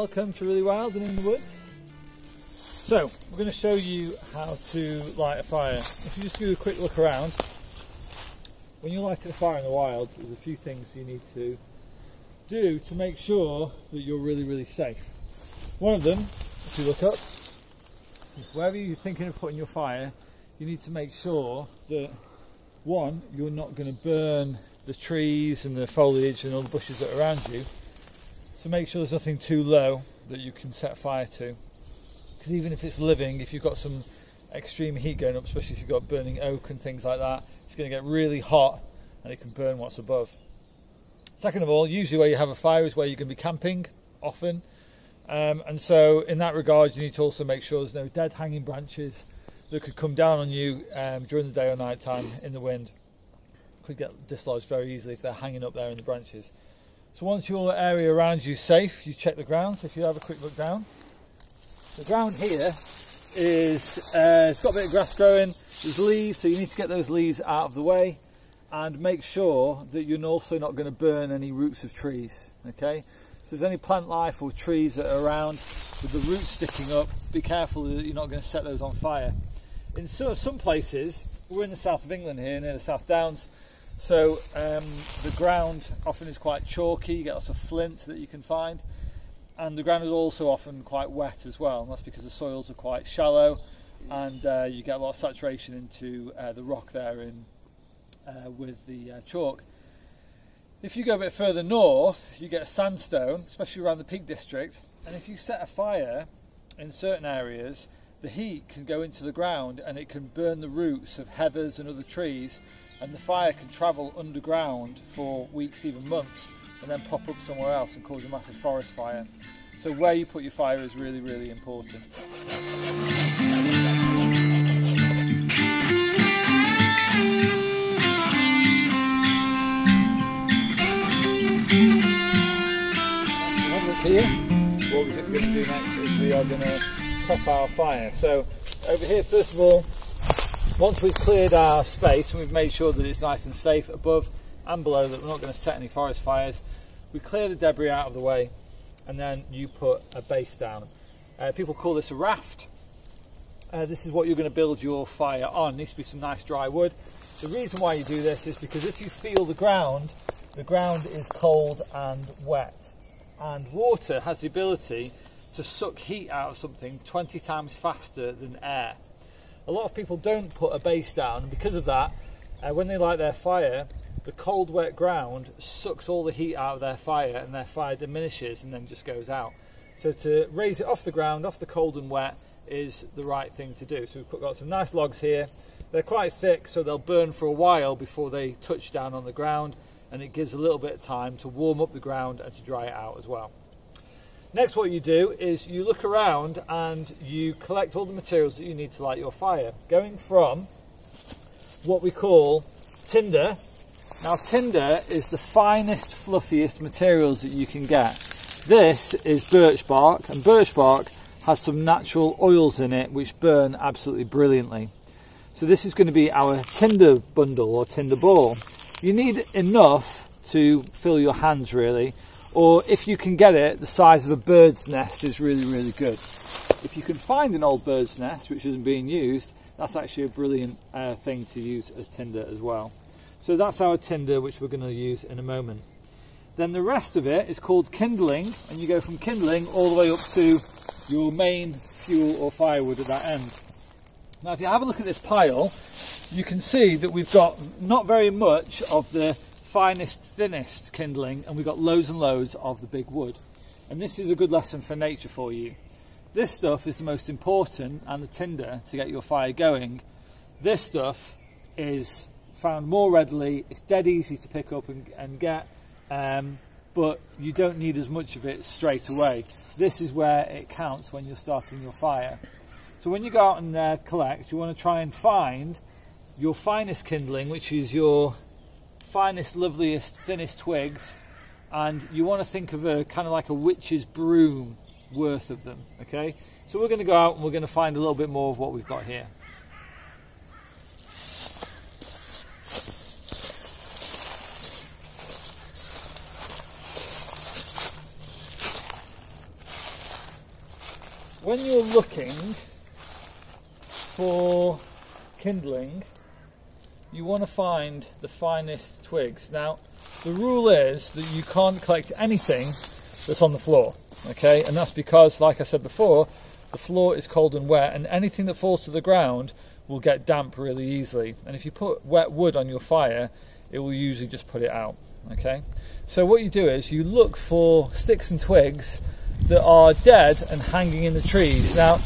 welcome to Really Wild and in the Woods. So, we're going to show you how to light a fire. If you just do a quick look around, when you're lighting a fire in the wild, there's a few things you need to do to make sure that you're really safe. One of them, if you look up, wherever you're thinking of putting your fire, you need to make sure that, one, you're not going to burn the trees and the foliage and all the bushes that are around you. So make sure there's nothing too low that you can set fire to. Because even if it's living, if you've got some extreme heat going up, especially if you've got burning oak and things like that, it's going to get really hot and it can burn what's above. Second of all, usually where you have a fire is where you're going to be camping often. And so in that regard, you need to also make sure there's no dead hanging branches that could come down on you during the day or night time in the wind. Could get dislodged very easily if they're hanging up there in the branches. So once your area around you is safe, you check the ground. So if you have a quick look down, the ground here is it's got a bit of grass growing, there's leaves, so you need to get those leaves out of the way and make sure that you're also not going to burn any roots of trees. Okay, so if there's any plant life or trees that are around with the roots sticking up, be careful that you're not going to set those on fire. In some places, we're in the south of England here, near the South Downs, so the ground often is quite chalky, you get lots of flint that you can find, and the ground is also often quite wet as well, and that's because the soils are quite shallow and you get a lot of saturation into the rock there with the chalk. If you go a bit further north, you get a sandstone, especially around the Peak District, and if you set a fire in certain areas, the heat can go into the ground and it can burn the roots of heathers and other trees, and the fire can travel underground for weeks, even months, and then pop up somewhere else and cause a massive forest fire. So where you put your fire is really important. Look here, what we're going to do next is we are going to prep our fire. So over here, first of all, once we've cleared our space and we've made sure that it's nice and safe above and below, that we're not going to set any forest fires, we clear the debris out of the way and then you put a base down. People call this a raft. This is what you're going to build your fire on. It needs to be some nice dry wood. The reason why you do this is because if you feel the ground is cold and wet, and water has the ability to suck heat out of something 20 times faster than air. A lot of people don't put a base down, and because of that, when they light their fire, the cold wet ground sucks all the heat out of their fire and their fire diminishes and then just goes out. So to raise it off the ground, off the cold and wet, is the right thing to do. So we've got some nice logs here. They're quite thick, so they'll burn for a while before they touch down on the ground, and it gives a little bit of time to warm up the ground and to dry it out as well. Next, what you do is you look around and you collect all the materials that you need to light your fire, going from what we call tinder. Now, tinder is the finest, fluffiest materials that you can get. This is birch bark, and birch bark has some natural oils in it which burn absolutely brilliantly. So this is going to be our tinder bundle or tinder ball. You need enough to fill your hands, really. Or if you can get it, the size of a bird's nest is really good. If you can find an old bird's nest which isn't being used, that's actually a brilliant thing to use as tinder as well. So that's our tinder, which we're going to use in a moment. Then the rest of it is called kindling, and you go from kindling all the way up to your main fuel or firewood at that end. Now if you have a look at this pile, you can see that we've got not very much of the finest, thinnest kindling, and we've got loads and loads of the big wood. And this is a good lesson for nature for you. This stuff is the most important, and the tinder to get your fire going. This stuff is found more readily, it's dead easy to pick up and get, but you don't need as much of it straight away. This is where it counts when you're starting your fire. So when you go out and collect, you want to try and find your finest kindling, which is your finest, loveliest, thinnest twigs, and you want to think of a kind of like a witch's broom worth of them. Okay, so we're going to go out and we're going to find a little bit more of what we've got here. when you're looking for kindling, you want to find the finest twigs. Now, the rule is that you can't collect anything that's on the floor, okay? And that's because, like I said before, the floor is cold and wet, and anything that falls to the ground will get damp really easily. And if you put wet wood on your fire, it will usually just put it out, okay? So what you do is you look for sticks and twigs that are dead and hanging in the trees. Now,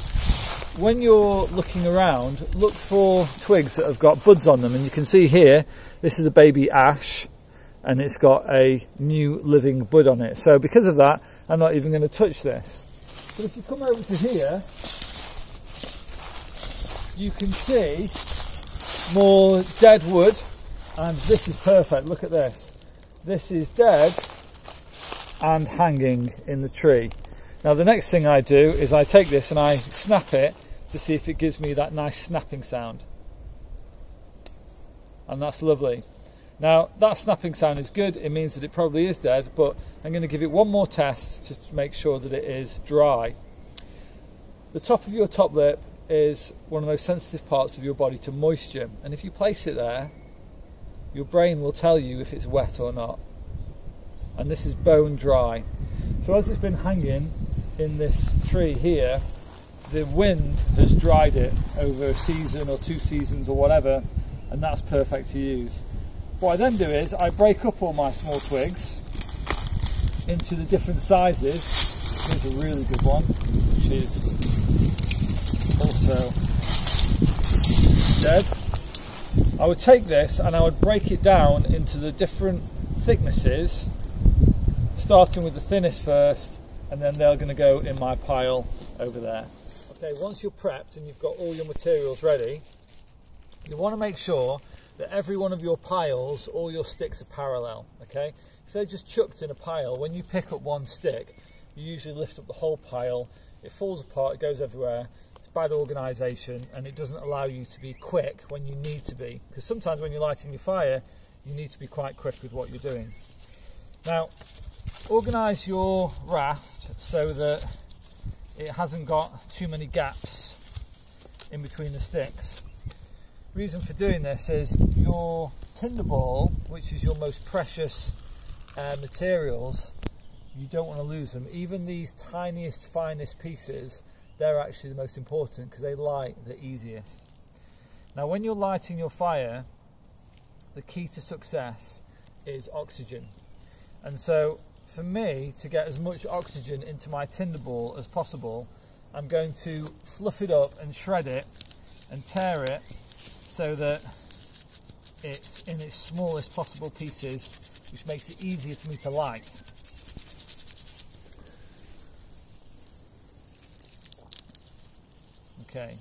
when you're looking around, look for twigs that have got buds on them, and you can see here, this is a baby ash, and it's got a new living bud on it. So because of that, I'm not even going to touch this. But if you come over to here, you can see more dead wood, and this is perfect. Look at this. This is dead and hanging in the tree. Now the next thing I do is I take this and I snap it to see if it gives me that nice snapping sound. And that's lovely. Now that snapping sound is good, it means that it probably is dead, but I'm going to give it one more test to make sure that it is dry. The top of your top lip is one of the most sensitive parts of your body to moisture, and if you place it there, your brain will tell you if it's wet or not. And this is bone dry. So as it's been hanging in this tree here, the wind has dried it over a season or 2 seasons or whatever, and that's perfect to use. What I then do is I break up all my small twigs into the different sizes. Here's a really good one, which is also dead. I would take this and I would break it down into the different thicknesses, starting with the thinnest first, and then they're going to go in my pile over there. Okay, once you're prepped and you've got all your materials ready, you want to make sure that every one of your piles, all your sticks are parallel, okay? If they're just chucked in a pile, when you pick up one stick, you usually lift up the whole pile, it falls apart, it goes everywhere. It's bad organisation, and it doesn't allow you to be quick when you need to be, because sometimes when you're lighting your fire, you need to be quite quick with what you're doing. Now, organise your raft so that it hasn't got too many gaps in between the sticks. The reason for doing this is your tinder ball, which is your most precious materials, you don't want to lose them. Even these tiniest, finest pieces, they're actually the most important because they light the easiest. Now when you're lighting your fire, the key to success is oxygen. And so for me, to get as much oxygen into my tinder ball as possible, I'm going to fluff it up and shred it and tear it so that it's in its smallest possible pieces, which makes it easier for me to light. Okay.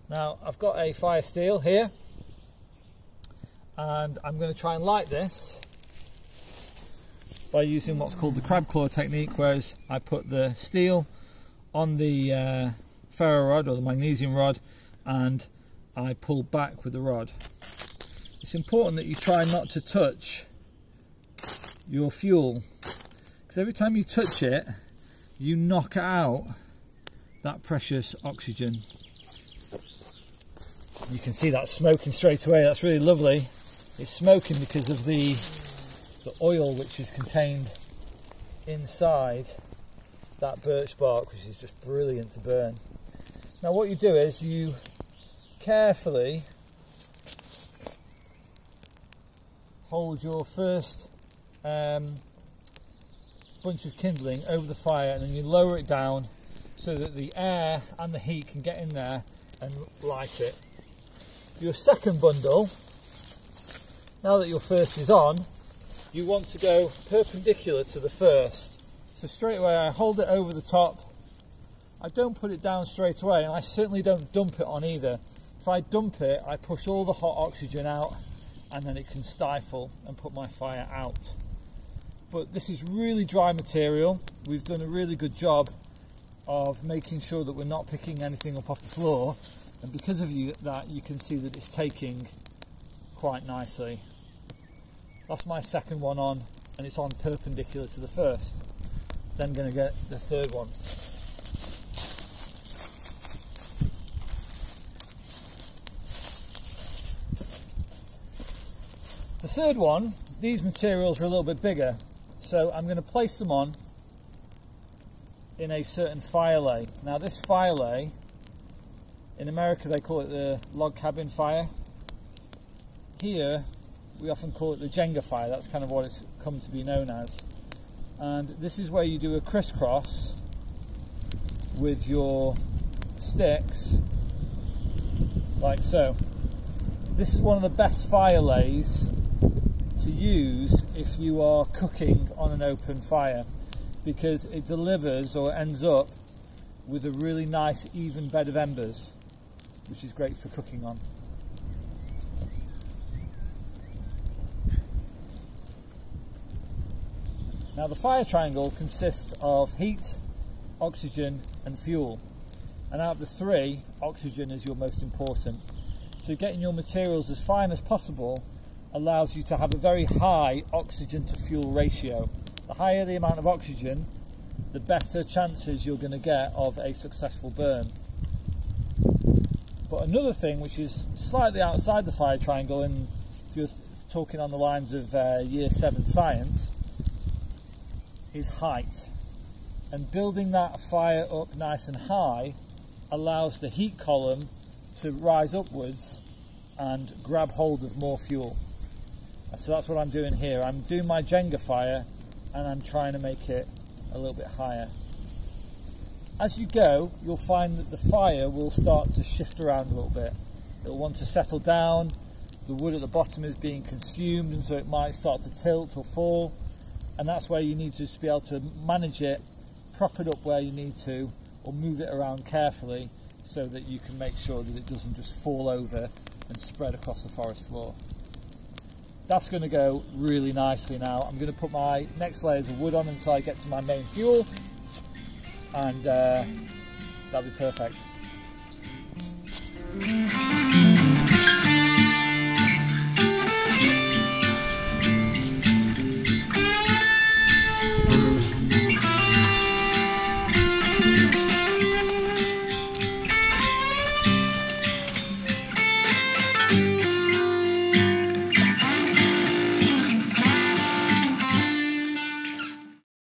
Now I've got a fire steel here, and I'm going to try and light this by using what's called the crab claw technique, whereas I put the steel on the ferro rod or the magnesium rod and I pull back with the rod. It's important that you try not to touch your fuel, because every time you touch it you knock out that precious oxygen. You can see that smoking straight away. That's really lovely. It's smoking because of the oil which is contained inside that birch bark, which is just brilliant to burn. Now what you do is you carefully hold your first bunch of kindling over the fire, and then you lower it down so that the air and the heat can get in there and light it. Your second bundle, now that your first is on, you want to go perpendicular to the first. So straight away I hold it over the top. I don't put it down straight away, and I certainly don't dump it on either. If I dump it, I push all the hot oxygen out, and then it can stifle and put my fire out. But this is really dry material. We've done a really good job of making sure that we're not picking anything up off the floor, and because of that you can see that it's taking quite nicely. That's my second one on, and it's on perpendicular to the first. then going to get the third one. The third one, these materials are a little bit bigger, so I'm going to place them on in a certain fire lay. Now this fire lay, in America they call it the log cabin fire. Here we often call it the Jenga Fire, that's kind of what it's come to be known as. And this is where you do a crisscross with your sticks, like so. This is one of the best fire lays to use if you are cooking on an open fire, because it delivers or ends up with a really nice even bed of embers, which is great for cooking on. Now the fire triangle consists of heat, oxygen and fuel, and out of the three, oxygen is your most important. So getting your materials as fine as possible allows you to have a very high oxygen to fuel ratio. The higher the amount of oxygen, the better chances you're going to get of a successful burn. But another thing which is slightly outside the fire triangle, and if you're talking on the lines of Year 7 science, is height. And building that fire up nice and high allows the heat column to rise upwards and grab hold of more fuel. So that's what I'm doing here. I'm doing my Jenga fire and I'm trying to make it a little bit higher. As you go, you'll find that the fire will start to shift around a little bit. It'll want to settle down, the wood at the bottom is being consumed, and so it might start to tilt or fall, and that's where you need to just be able to manage it, prop it up where you need to, or move it around carefully so that you can make sure that it doesn't just fall over and spread across the forest floor. That's going to go really nicely now. I'm going to put my next layers of wood on until I get to my main fuel, and that'll be perfect.